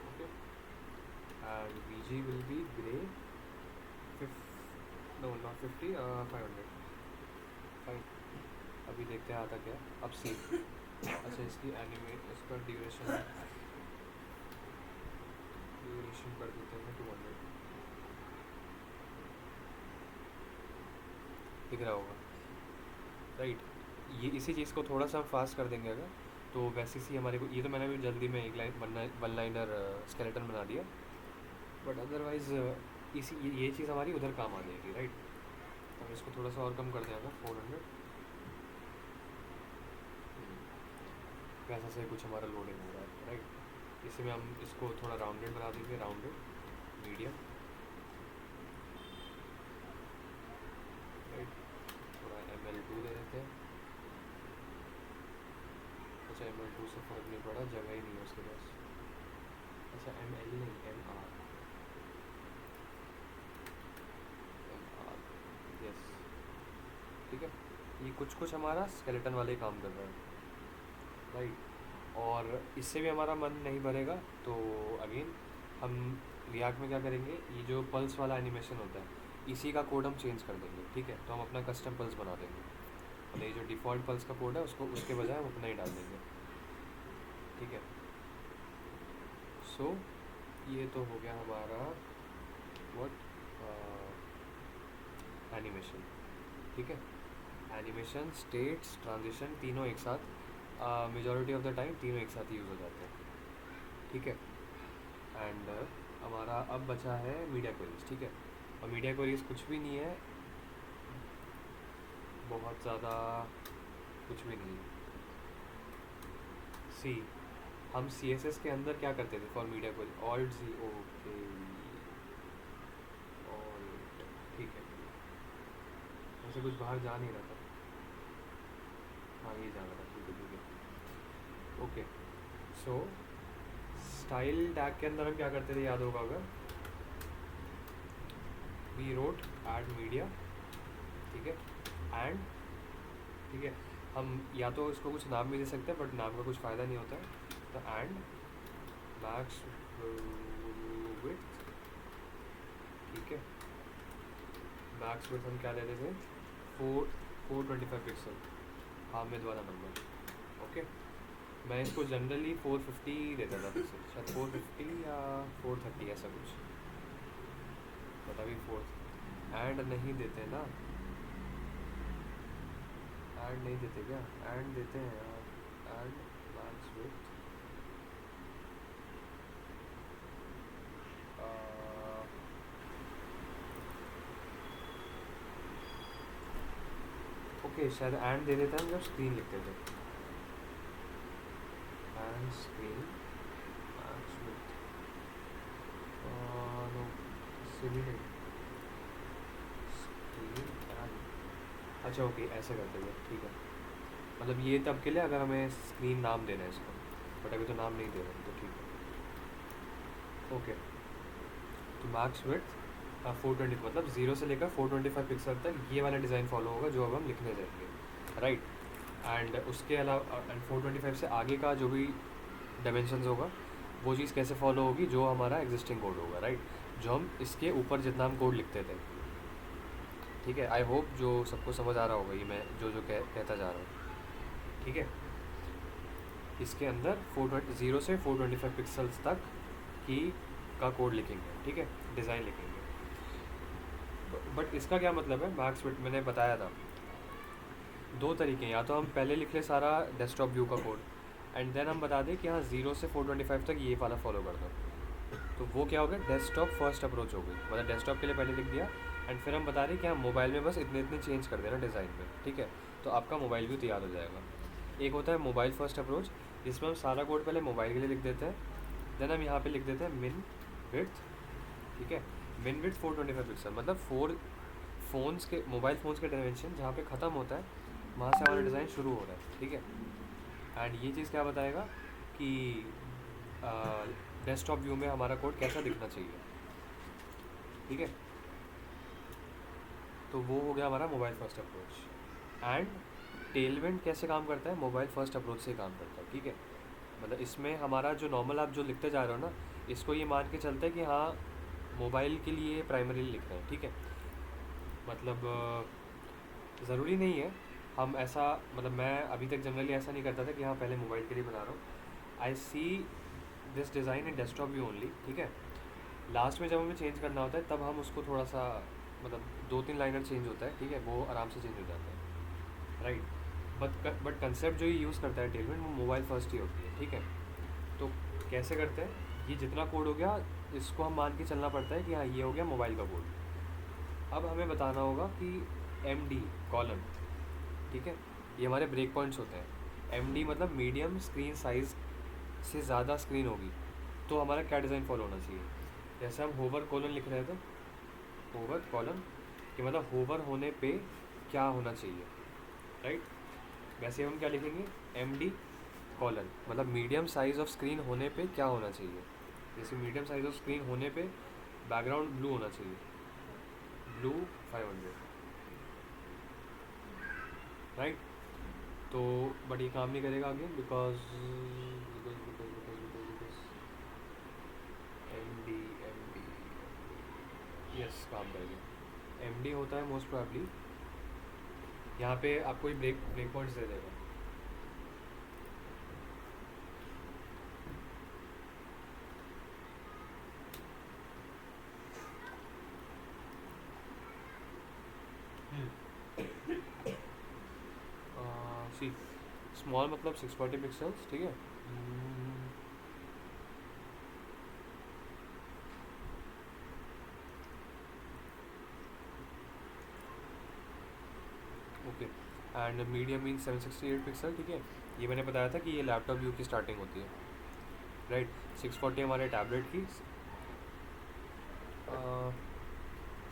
okay, and VG will be gray, no not 50, 500, fine. अभी देखते हैं आता क्या, अब सी, अच्छा इसकी इसका ड्यूरेशन कर देते हैं 200, दिख रहा होगा राइट। ये इसी चीज़ को थोड़ा सा फास्ट कर देंगे अगर, तो वैसी सी हमारे को, ये तो मैंने भी जल्दी में एक वन लाइनर स्केलेटन बना दिया, बट अदरवाइज़ ये चीज़ हमारी उधर काम आ जाएगी राइट। हम इसको थोड़ा सा और कम कर देंगे 400, वैसा से कुछ हमारा लोडिंग हो रहा है राइट। इसमें हम इसको थोड़ा राउंडेड बना देंगे, राउंडेड मीडियम राइट। थोड़ा ML2 दे देते हैं, अच्छा ML2 से फ़र्क नहीं पड़ा, जगह ही नहीं है उसके पास, अच्छा ML नहीं MR, यस ठीक है। ये कुछ हमारा स्केलेटन वाले काम कर रहा है राइट। और इससे भी हमारा मन नहीं भरेगा, तो अगेन हम रिएक्ट में क्या करेंगे, ये जो पल्स वाला एनिमेशन होता है इसी का कोड हम चेंज कर देंगे, ठीक है। तो हम अपना कस्टम पल्स बना देंगे, मतलब ये जो डिफ़ॉल्ट पल्स का कोड है उसको उसके बजाय हम अपना ही डाल देंगे, ठीक है। सो ये तो हो गया हमारा व्हाट एनिमेशन, ठीक है। एनिमेशन, स्टेट्स, ट्रांजिशन तीनों एक साथ, मेजॉरिटी ऑफ द टाइम तीनों एक साथ यूज़ हो जाते हैं, ठीक है। एंड हमारा अब बचा है मीडिया क्वेरीज, ठीक है। और मीडिया क्वेरीज कुछ भी नहीं है, बहुत ज़्यादा कुछ भी नहीं। सी, हम CSS के अंदर क्या करते थे for media query, alt C, okay alt, ठीक है। वैसे कुछ बाहर जा नहीं रहा था, हाँ ये जा रहा था, ठीक है ठीक है, ओके। सो स्टाइल टैग के अंदर हम क्या करते थे, याद होगा अगर, वी रोट ऐड मीडिया, ठीक है, एंड, ठीक है। हम या तो इसको कुछ नाम भी दे सकते हैं, बट नाम का कुछ फ़ायदा नहीं होता है, तो एंड मैक्स विड्थ, ठीक है। मैक्स विड्थ हम क्या लेते थे, 425 पिक्सल, हामिद वाला नंबर, ओके। मैं इसको जनरली 450 देता था पिक्सल, शायद 450 या 430 ऐसा कुछ, बट अभी 4 एंड नहीं देते ना, एंड नहीं देते क्या, एंड देते हैं यार, एंड मैक्स विड्थ, ओके शायद एंड दे देते हैं हम जब स्क्रीन लिखते थे, and screen max width, no इससे भी नहीं, स्क्रीन एंड, अच्छा ओके ऐसे करते थे, ठीक है। मतलब ये तब के लिए अगर हमें स्क्रीन नाम देना है इसको, बट अभी तो नाम नहीं दे रहे, तो ठीक है, ओके। तो मैक्स विड्थ 420, मतलब 0 से लेकर 425 पिक्सल तक ये वाला डिज़ाइन फॉलो होगा जो अब हम लिखने जाएंगे राइट। एंड उसके अलावा एंड 425 से आगे का जो भी डायमेंशंस होगा वो चीज़ कैसे फॉलो होगी, जो हमारा एग्जिस्टिंग कोड होगा राइट, जो हम इसके ऊपर जितना हम कोड लिखते थे, ठीक है। आई होप जो सबको समझ आ रहा होगा ये मैं जो कहता जा रहा हूँ, ठीक है। इसके अंदर 0 से 425 पिक्सल्स तक की का कोड लिखेंगे, ठीक है, डिज़ाइन लिखेंगे। बट इसका क्या मतलब है, मैक्स विड्थ मैंने बताया था 2 तरीके हैं, या तो हम पहले लिख ले सारा डेस्कटॉप व्यू का कोड, एंड देन हम बता दें कि हाँ 0 से 425 तक ये वाला फॉलो कर दो, तो वो क्या हो गया, डेस्कटॉप फर्स्ट अप्रोच हो गई। मतलब डेस्कटॉप के लिए पहले लिख दिया, एंड फिर हम बता रहे हैं कि हाँ मोबाइल में बस इतने इतने चेंज कर देना डिज़ाइन में, ठीक है, तो आपका मोबाइल व्यू तैयार हो जाएगा। एक होता है मोबाइल फर्स्ट अप्रोच, जिसमें हम सारा कोड पहले मोबाइल के लिए लिख देते हैं, देन हम यहाँ पे लिख देते हैं मिन विड्थ, ठीक है, मिन विड्थ 425 पिक्सल, मतलब 4 फ़ोन्स के, मोबाइल फ़ोन्स के डायमेंशन जहाँ पे ख़त्म होता है वहाँ से हमारा डिज़ाइन शुरू हो रहा है, ठीक है। एंड ये चीज़ क्या बताएगा कि डेस्कटॉप व्यू में हमारा कोड कैसा दिखना चाहिए, ठीक है। तो वो हो गया हमारा mobile first approach. And Tailwind कैसे काम करता है, मोबाइल फर्स्ट अप्रोच से काम करता है, ठीक है। मतलब इसमें हमारा जो नॉर्मल आप जो लिखते जा रहे हो ना, इसको ये मान के चलता है कि हाँ मोबाइल के लिए प्राइमरी लिख रहे हैं, ठीक है। मतलब ज़रूरी नहीं है हम ऐसा, मतलब मैं अभी तक जनरली ऐसा नहीं करता था कि हाँ पहले मोबाइल के लिए बना रहा हूँ। I see this design in desktop view only, ठीक है। लास्ट में जब हमें चेंज करना होता है तब हम उसको थोड़ा सा, मतलब 2-3 लाइनर चेंज होता है, ठीक है, वो आराम से चेंज हो जाता है, राइट। बट कंसेप्ट जो ये यूज़ करता है टेलमेंट, वो मोबाइल फर्स्ट ही होती है, ठीक है। तो कैसे करते हैं, ये जितना कोड हो गया इसको हम मान के चलना पड़ता है कि हाँ ये हो गया मोबाइल का कोड। अब हमें बताना होगा कि एम डी कॉलम, ठीक है, ये हमारे ब्रेक पॉइंट्स होते हैं। एम डी मतलब मीडियम स्क्रीन साइज़ से ज़्यादा स्क्रीन होगी तो हमारा क्या डिज़ाइन फॉलो होना चाहिए। जैसे हम होवर कॉलन लिख रहे थे, होवर कॉलन कि मतलब होवर होने पे क्या होना चाहिए, राइट। वैसे हम क्या लिखेंगे, एम डी कॉलन मतलब मीडियम साइज़ ऑफ स्क्रीन होने पे क्या होना चाहिए। जैसे मीडियम साइज़ ऑफ स्क्रीन होने पे बैकग्राउंड ब्लू होना चाहिए, ब्लू 500, राइट। तो बट ये काम नहीं करेगा आगे, बिकॉज एम डी यस काम करेगा। एम डी होता है मोस्ट प्रॉब्ली, यहाँ पे आपको ब्रेक ब्रेक पॉइंट्स दे देगा। सी स्मॉल मतलब 640 पिक्सल्स, ठीक है। Okay, and medium mean 768 pixel, ठीक है। ये मैंने बताया था कि ये लैपटॉप व्यू की स्टार्टिंग होती है, राइट। 640 हमारे टैबलेट की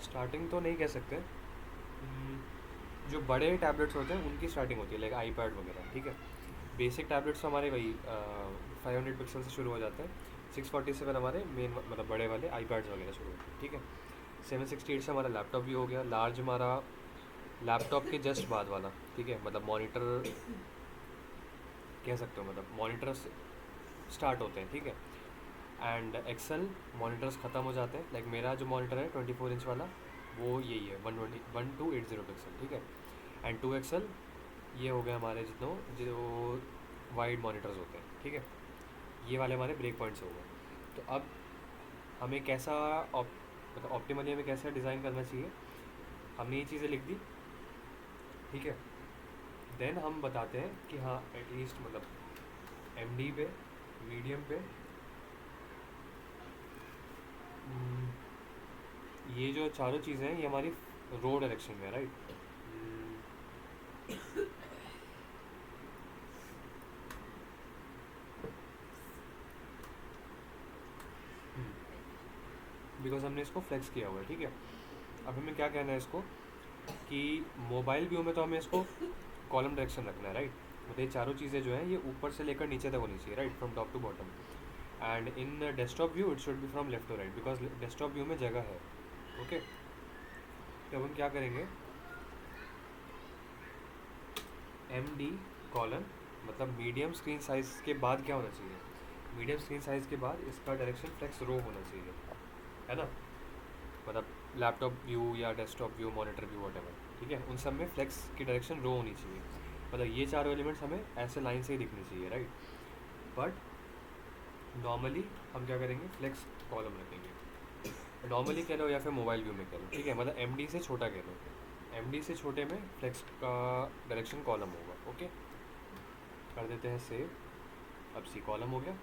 स्टार्टिंग तो नहीं कह सकते। जो बड़े टैबलेट्स होते हैं उनकी स्टार्टिंग होती है, लाइक आईपैड वगैरह, ठीक है। बेसिक टैबलेट्स तो हमारे वही 500 पिक्सल से शुरू हो जाते हैं। 640 से फिर हमारे मेन मतलब बड़े वाले आईपैड्स वगैरह शुरू होते हैं, ठीक है। 768 से हमारा लैपटॉप भी हो गया, लार्ज हमारा लैपटॉप के जस्ट बाद वाला, ठीक है, मतलब मॉनिटर कह सकते हो, मतलब मॉनिटर स्टार्ट होते हैं, ठीक है। एंड एक्सेल मॉनिटर्स ख़त्म हो जाते हैं, लाइक मेरा जो मॉनिटर है 24 इंच वाला वो यही है, 1280 पिक्सल, ठीक है। एंड 2 एक्सेल ये हो गया हमारे जितनों जो वाइड मॉनिटर्स होते हैं, ठीक है। ये वाले हमारे ब्रेक पॉइंट्स हो गए। तो अब हमें कैसा मतलब ऑप्टिमली हमें कैसा डिज़ाइन करना चाहिए, हमने ये चीज़ें लिख दी, ठीक है। देन हम बताते हैं कि हाँ एटलीस्ट मतलब एम डी पे, मीडियम पे, ये जो चारों चीज़ें हैं ये हमारी रो डायरेक्शन में, राइट। बिकॉज हमने इसको फ्लेक्स किया हुआ है, ठीक है। अब हमें क्या कहना है इसको कि मोबाइल व्यू में तो हमें इसको कॉलम डायरेक्शन रखना है, राइट। मतलब ये चारों चीज़ें जो हैं ये ऊपर से लेकर नीचे तक होनी चाहिए, right, from top to bottom. And in desktop view it should be from left to right, because desktop view में जगह है, ओके। तो अब हम क्या करेंगे, एम डी कॉलन मतलब मीडियम स्क्रीन साइज़ के बाद क्या होना चाहिए, मीडियम स्क्रीन साइज़ के बाद इसका डायरेक्शन फ्लेक्स रो होना चाहिए, है ना। मतलब लैपटॉप व्यू या desktop view, monitor view, whatever, ठीक है, उन सब में फ्लेक्स की डायरेक्शन रो होनी चाहिए। मतलब ये चारों एलिमेंट्स हमें ऐसे लाइन से ही दिखनी चाहिए, राइट। बट नॉर्मली हम क्या करेंगे, फ्लेक्स कॉलम रखेंगे, नॉर्मली कह लो या फिर मोबाइल व्यू में कह लो, ठीक है। मतलब एम डी से छोटा कह लो, एम डी से छोटे में फ्लेक्स का डायरेक्शन कॉलम होगा, ओके। कर देते हैं सेव। अब सी कॉलम हो गया,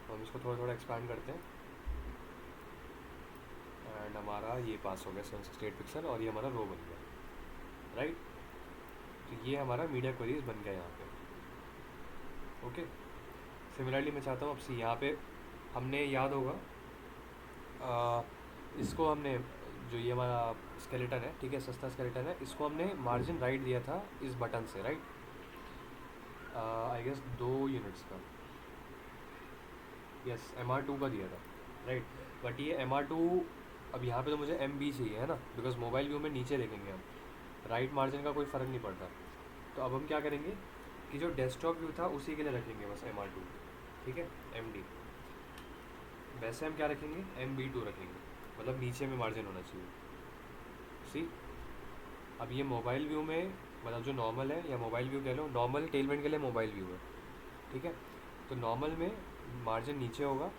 तो हम इसको थोड़ा थोड़ा एक्सपैंड करते हैं एंड हमारा ये पास हो गया 768 पिक्सल और ये हमारा रो बन गया, राइट। तो ये हमारा मीडिया क्वेरीज बन गया यहाँ पे। ओके, सिमिलरली मैं चाहता हूँ अब सी यहाँ पे हमने याद होगा इसको हमने जो ये हमारा स्केलेटन है, ठीक है, सस्ता स्केलेटन है, इसको हमने मार्जिन राइट दिया था इस बटन से, राइट, आई गेस 2 यूनिट्स का, यस MR2 का दिया था, राइट। बट ये MR2 अब यहाँ पे तो मुझे MB चाहिए है ना, बिकॉज मोबाइल व्यू में नीचे देखेंगे हम, राइट मार्जिन का कोई फ़र्क नहीं पड़ता। तो अब हम क्या करेंगे कि जो डेस्कटॉप व्यू था उसी के लिए रखेंगे बस MR2, ठीक है, MD। वैसे हम क्या रखेंगे, MB2 रखेंगे, मतलब नीचे में मार्जिन होना चाहिए। सी, अब ये मोबाइल व्यू में मतलब जो नॉर्मल है या मोबाइल व्यू कह लो, नॉर्मल टेलमेंट के लिए मोबाइल व्यू है, ठीक है। तो नॉर्मल में मार्जिन नीचे होगा,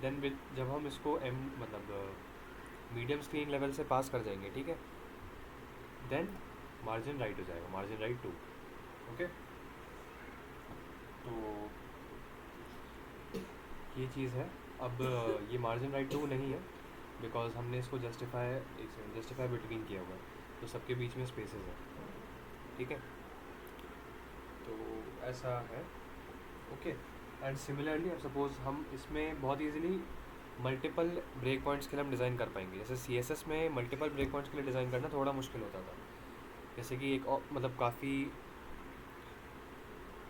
देन जब हम इसको मतलब मीडियम स्क्रीन लेवल से पास कर जाएंगे, ठीक है, देन मार्जिन राइट हो जाएगा, मार्जिन राइट 2। ओके, तो ये चीज़ है। अब ये मार्जिन राइट 2 नहीं है बिकॉज हमने इसको जस्टिफाई बिटवीन किया हुआ है, तो सबके बीच में स्पेसेस है, ठीक है, तो ऐसा है। ओके, एंड सिमिलरली अब सपोज हम इसमें बहुत इजीली मल्टीपल ब्रेक पॉइंट्स के लिए हम डिज़ाइन कर पाएंगे। जैसे CSS में मल्टीपल ब्रेक पॉइंट्स के लिए डिज़ाइन करना थोड़ा मुश्किल होता था, जैसे कि एक मतलब काफ़ी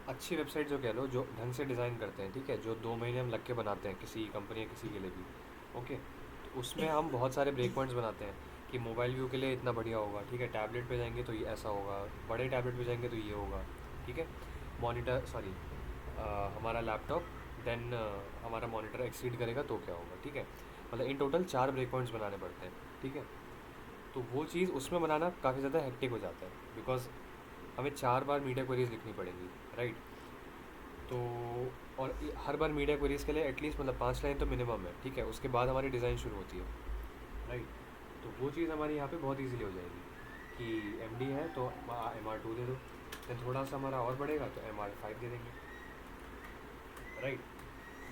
अच्छी वेबसाइट जो कह लो, जो ढंग से डिज़ाइन करते हैं, ठीक है, जो 2 महीने हम लग के बनाते हैं किसी कंपनी या किसी के लिए भी, ओके, तो उसमें हम बहुत सारे ब्रेक पॉइंट्स बनाते हैं कि मोबाइल व्यू के लिए इतना बढ़िया होगा, ठीक है, टैबलेट पे जाएंगे तो ये ऐसा होगा, बड़े टैबलेट पे जाएंगे तो ये होगा, ठीक है, मॉनिटर सॉरी हमारा लैपटॉप, देन हमारा मॉनिटर एक्सीड करेगा तो क्या होगा, ठीक है, मतलब इन टोटल 4 ब्रेक पॉइंट्स बनाने पड़ते हैं, ठीक है। तो वो चीज़ उसमें बनाना काफ़ी ज़्यादा हेक्टिक हो जाता है बिकॉज हमें 4 बार मीडिया क्वेरीज लिखनी पड़ेंगी, राइट। तो और हर बार मीडिया क्वेरीज के लिए एटलीस्ट मतलब 5 लाइन तो मिनिमम है, ठीक है, उसके बाद हमारी डिज़ाइन शुरू होती है, राइट। तो वो चीज़ हमारी यहाँ पे बहुत ईजीली हो जाएगी कि MD है तो MR2 दे दो, देन थोड़ा सा हमारा और बढ़ेगा तो MR5 दे देंगे, राइट।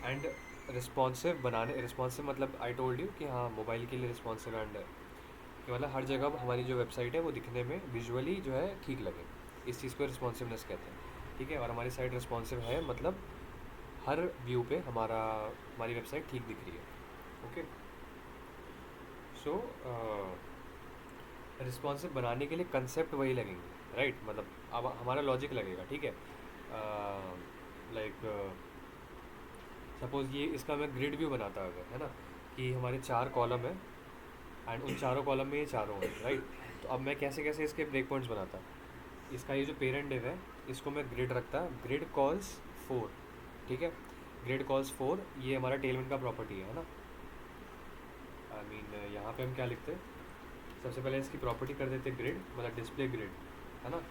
एंड रिस्पॉन्सिव मतलब आई टोल्ड यू कि हाँ मोबाइल के लिए रिस्पॉन्सिव एंड कि मतलब हर जगह हमारी जो वेबसाइट है वो दिखने में विजुअली जो है ठीक लगे, इस चीज़ को रिस्पॉन्सिवनेस कहते हैं, ठीक है। और हमारी साइट रिस्पॉन्सिव है मतलब हर व्यू पे हमारी वेबसाइट ठीक दिख रही है। ओके, सो रिस्पॉन्सिव बनाने के लिए कंसेप्ट वही लगेंगे, राइट, मतलब अब हमारा लॉजिक लगेगा, ठीक है। लाइक सपोज़ ये इसका मैं ग्रिड व्यू बनाता अगर, है ना, कि हमारे 4 कॉलम है एंड उन चारों कॉलम में ये चारों हैं, राइट। तो अब मैं कैसे कैसे इसके ब्रेक पॉइंट्स बनाता, इसका ये जो पेरेंट डिव है इसको मैं ग्रिड रखता, ग्रिड कॉल्स 4, ठीक है, ग्रिड कॉल्स 4, ये हमारा टेलमेंट का प्रॉपर्टी है ना। आई मीन यहाँ पे हम क्या लिखते हैं, सबसे पहले इसकी प्रॉपर्टी कर देते ग्रिड मतलब डिस्प्ले ग्रिड, है ना।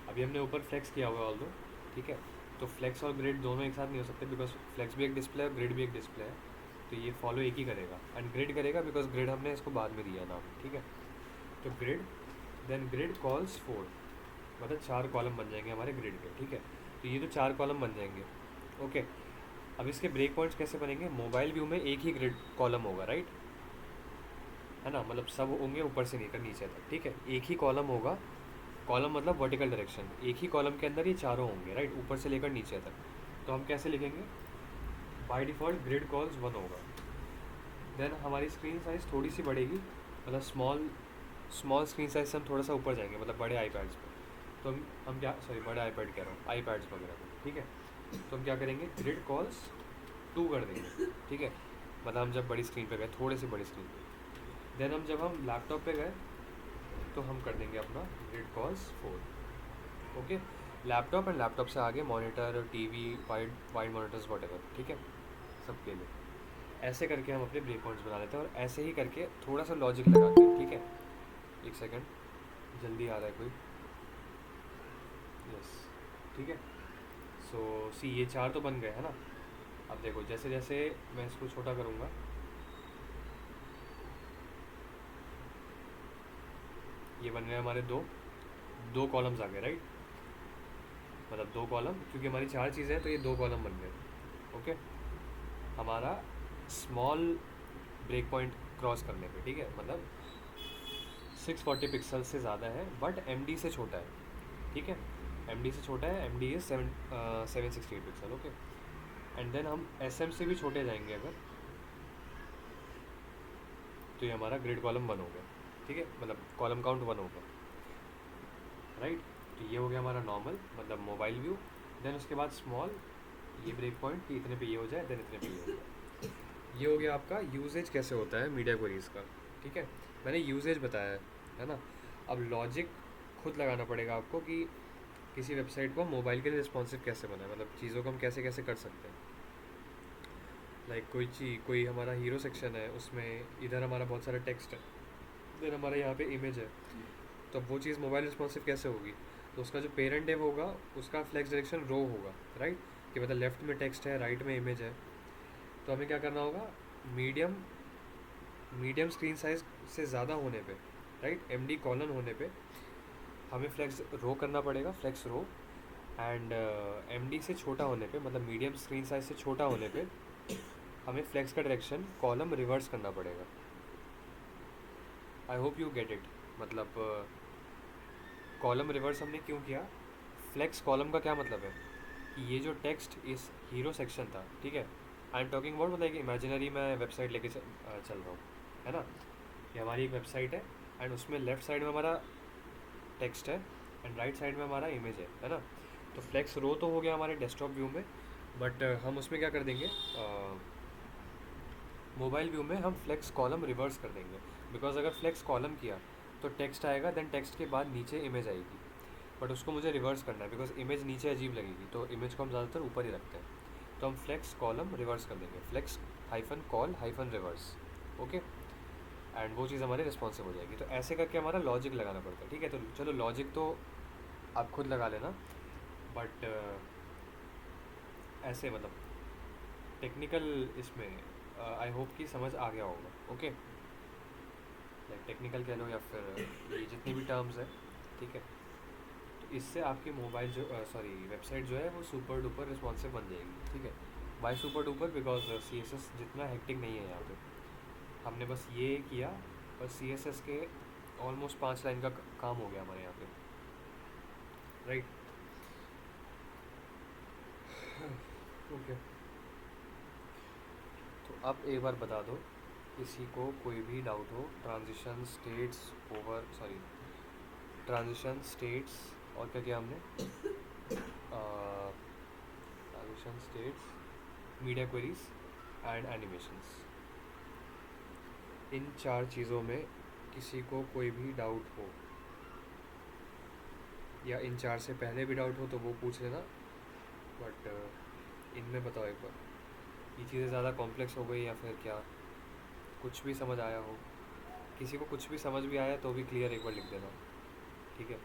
अभी हमने ऊपर फ्लेक्स किया हुआ है ऑल दो, ठीक है, तो फ्लेक्स और ग्रिड दोनों एक साथ नहीं हो सकते बिकॉज फ्लेक्स भी एक डिस्प्ले है, ग्रिड भी एक डिस्प्ले है, तो ये फॉलो एक ही करेगा एंड ग्रिड करेगा बिकॉज ग्रिड हमने इसको बाद में दिया नाम, ठीक है। तो ग्रिड, देन ग्रिड कॉल्स 4, मतलब 4 कॉलम बन जाएंगे हमारे ग्रिड के, ठीक है। तो ये तो 4 कॉलम बन जाएंगे, ओके। अब इसके ब्रेक पॉइंट्स कैसे बनेंगे, मोबाइल व्यू में एक ही ग्रिड कॉलम होगा, राइट, है ना, मतलब सब होंगे ऊपर से लेकर नीचे तक, ठीक है, एक ही कॉलम होगा, कॉलम मतलब वर्टिकल डायरेक्शन, एक ही कॉलम के अंदर ये चारों होंगे, राइट, ऊपर से लेकर नीचे तक। तो हम कैसे लिखेंगे, बाय डिफ़ॉल्ट ग्रिड कॉल्स 1 होगा, देन हमारी स्क्रीन साइज़ थोड़ी सी बढ़ेगी, मतलब स्मॉल स्क्रीन साइज से हम थोड़ा सा ऊपर जाएंगे, मतलब बड़े आईपैड्स पे, तो हम क्या सॉरी बड़े आईपैड कह रहा हूँ, आईपैड्स वगैरह पे, ठीक है। तो हम क्या करेंगे, ग्रिड कॉल्स 2 कर देंगे, ठीक है, मतलब हम जब बड़ी स्क्रीन पे गए, थोड़ी सी बड़ी स्क्रीन पे, देन जब हम लैपटॉप पे गए तो हम कर देंगे अपना grid calls 4, okay. Laptop and laptop से आगे monitor, TV, wide monitors whatever, ठीक है, सबके लिए ऐसे करके हम अपने ब्रेक पॉइंट्स बना लेते हैं, और ऐसे ही करके थोड़ा सा लॉजिक लगा के, ठीक है, एक सेकंड, जल्दी आ रहा है कोई, यस, ठीक है। सो सी ये 4 तो बन गए है ना। अब देखो जैसे जैसे मैं इसको छोटा करूँगा, ये बन गए हमारे दो कॉलम्स आ गए, राइट, मतलब 2 कॉलम, क्योंकि हमारी 4 चीज़ें हैं तो ये 2 कॉलम बन गए, ओके, हमारा स्मॉल ब्रेक पॉइंट क्रॉस करने पे, ठीक है, मतलब 640 पिक्सल से ज़्यादा है बट MD से छोटा है, ठीक है, MD से छोटा है, MD is 768 pixel, okay. And then हम SM से भी छोटे जाएंगे अगर, तो ये हमारा ग्रिड कॉलम 1 हो गया, ठीक है, मतलब कॉलम काउंट 1 हो गया, राइट। तो ये हो गया हमारा नॉर्मल, मतलब मोबाइल व्यू। देन उसके बाद स्मॉल, ये ब्रेक पॉइंट कि इतने पे ये हो जाए, देन इतने पे ये हो जाए। ये हो गया आपका यूजेज कैसे होता है मीडिया क्वेरीज का, ठीक है, मैंने यूजेज बताया है ना। अब लॉजिक खुद लगाना पड़ेगा आपको कि किसी वेबसाइट को मोबाइल के लिए रिस्पॉन्सिव कैसे बनाए, मतलब चीज़ों को हम कैसे कैसे कर सकते हैं। लाइक कोई हमारा हीरो सेक्शन है, उसमें इधर हमारा बहुत सारा टेक्स्ट है, देन हमारा यहाँ पे इमेज है, तो अब वो चीज़ मोबाइल रिस्पॉन्सिव कैसे होगी। तो उसका जो पेरेंट है वो होगा, उसका फ्लेक्स डायरेक्शन रो होगा, राइट, कि मतलब लेफ्ट में टेक्स्ट है, राइट में इमेज है। तो हमें क्या करना होगा, मीडियम मीडियम स्क्रीन साइज से ज़्यादा होने पे, राइट, MD कॉलन होने पे हमें फ्लेक्स रो करना पड़ेगा, फ्लेक्स रो। एंड MD से छोटा होने पे, मतलब मीडियम स्क्रीन साइज से छोटा होने पे हमें फ्लेक्स का डायरेक्शन कॉलम रिवर्स करना पड़ेगा। I hope you get it. मतलब कॉलम रिवर्स हमने क्यों किया, फ्लेक्स कॉलम का क्या मतलब है कि ये जो टेक्स्ट इस हीरो सेक्शन था, ठीक है, आई एम टॉकिंग अबाउट, मतलब एक इमेजिनरी मैं वेबसाइट लेके चल रहा हूँ, है ना। ये हमारी एक वेबसाइट है एंड उसमें लेफ्ट साइड में हमारा टेक्स्ट है एंड राइट साइड में हमारा इमेज है ना। तो फ्लेक्स रो तो हो गया हमारे डेस्कटॉप व्यू में, बट हम उसमें क्या कर देंगे, मोबाइल व्यू में हम फ्लेक्स कॉलम रिवर्स कर देंगे। बिकॉज अगर फ्लेक्स कॉलम किया तो टेक्स्ट आएगा, देन टेक्स्ट के बाद नीचे इमेज आएगी, बट उसको मुझे रिवर्स करना है बिकॉज इमेज नीचे अजीब लगेगी, तो इमेज को हम ज़्यादातर ऊपर ही रखते हैं। तो हम फ्लेक्स कॉलम रिवर्स कर देंगे, flex hyphen col hyphen reverse, okay, and वो चीज़ हमारी रिस्पॉन्सिव हो जाएगी। तो ऐसे करके हमारा लॉजिक लगाना पड़ता है, ठीक है। तो चलो लॉजिक तो आप खुद लगा लेना, बट ऐसे मतलब टेक्निकल इसमें आई होप कि समझ आ गया होगा, ओके। लाइक टेक्निकल कह लो या फिर ये जितनी भी टर्म्स है, ठीक है। तो इससे आपकी मोबाइल जो सॉरी वेबसाइट जो है वो सुपर डुपर रिस्पॉन्सिव बन जाएगी, ठीक है। By super duper because CSS जितना हेक्टिक नहीं है यहाँ पे, हमने बस ये किया और CSS के ऑलमोस्ट 5 लाइन का काम हो गया हमारे यहाँ पे, राइट। ओके, तो अब एक बार बता दो किसी को कोई भी डाउट हो, transition states over sorry transition states और क्या किया हमने, transition states, media queries and animations. इन 4 चीज़ों में किसी को कोई भी डाउट हो या इन 4 से पहले भी डाउट हो तो वो पूछ लेना, बट इनमें बताओ एक बार, ये चीज़ें ज़्यादा कॉम्प्लेक्स हो गई या फिर क्या, कुछ भी समझ आया हो, किसी को कुछ भी समझ भी आया तो भी क्लियर एक बार लिख देना, ठीक है।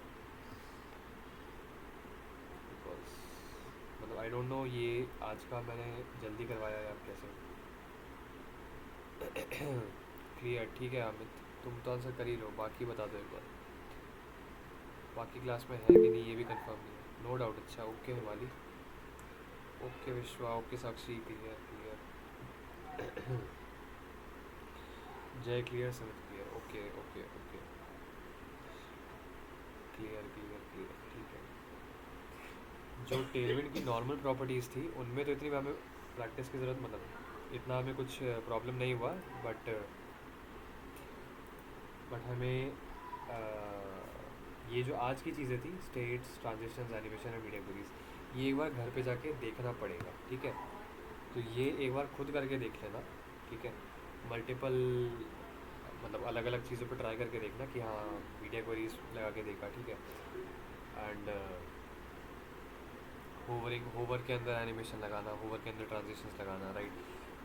बिकॉज मतलब आई डोंट नो ये आज का मैंने जल्दी करवाया या कैसे। क्लियर, ठीक है अमित, तुम तो आंसर कर ही लो, बाकी बता दो एक बार, बाकी क्लास में है कि नहीं ये भी कंफर्म नहीं है, नो डाउट। अच्छा okay Himali, okay Vishwa, okay Sakshi, clear clear. Jay clear, Samit clear, okay okay okay, clear clear clear, ठीक है। जो टेलविंड की नॉर्मल प्रॉपर्टीज़ थी उनमें तो इतनी हमें प्रैक्टिस की ज़रूरत, मतलब इतना हमें कुछ प्रॉब्लम नहीं हुआ, बट हमें ये जो आज की चीज़ें थी, स्टेट्स, ट्रांजिशंस, एनिमेशन और मीडिया क्वेरीज, ये एक बार घर पे जाके देखना पड़ेगा, ठीक है। तो ये एक बार खुद करके देख लेना, ठीक है। मल्टीपल मतलब अलग अलग चीज़ों पर ट्राई करके देखना कि हाँ मीडिया क्वेरीज लगा के देखा, ठीक है। एंड होवर के अंदर एनिमेशन लगाना, होवर के अंदर ट्रांजिशंस लगाना, राइट,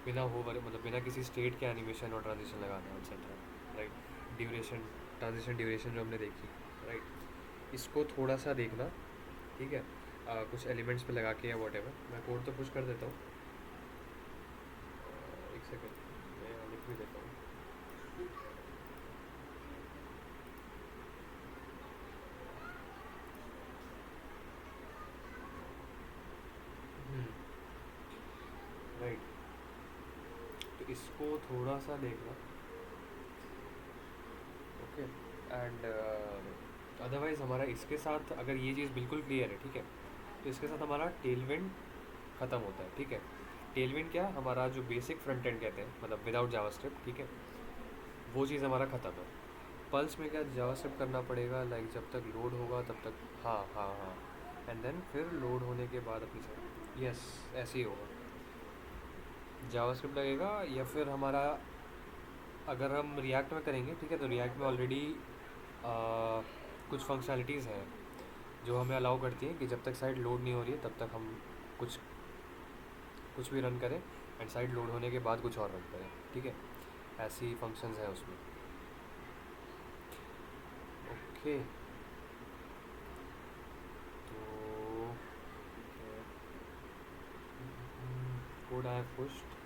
बिना होवर मतलब बिना किसी स्टेट के एनिमेशन और ट्रांजिशन लगाना, etcetera, right. Duration, transition duration जो हमने देखी, राइट, इसको थोड़ा सा देखना, ठीक है। कुछ एलिमेंट्स पे लगा के या वॉट एवर, मैं कोड तो पुश कर देता हूँ, एक सेकेंड मैं यहाँ लिख भी देता हूँ। राइट। तो इसको थोड़ा सा देखना। ओके। एंड अदरवाइज़ हमारा इसके साथ अगर ये चीज़ बिल्कुल क्लियर है, ठीक है, तो इसके साथ हमारा टेलविंड ख़त्म होता है, ठीक है। टेलविंड क्या, हमारा जो बेसिक फ्रंट एंड कहते हैं, मतलब विदाउट जावास्क्रिप्ट, ठीक है, वो चीज़ हमारा ख़त्म है। पल्स में क्या जावास्क्रिप्ट करना पड़ेगा, लाइक जब तक लोड होगा तब तक, हाँ हाँ हाँ, एंड देन फिर लोड होने के बाद अपनी साइड, यस, ऐसे ही होगा। जावास्क्रिप्ट लगेगा, या फिर हमारा अगर हम रिएक्ट में करेंगे, ठीक है, तो रिएक्ट में ऑलरेडी कुछ फंक्शनैलिटीज़ हैं जो हमें अलाउ करती हैं कि जब तक साइट लोड नहीं हो रही है तब तक हम कुछ कुछ भी रन करें, एंड साइट लोड होने के बाद कुछ और रन करें, ठीक है। ऐसी फंक्शंस हैं उसमें। ओके। तो कोड आई हैव पुश्ड,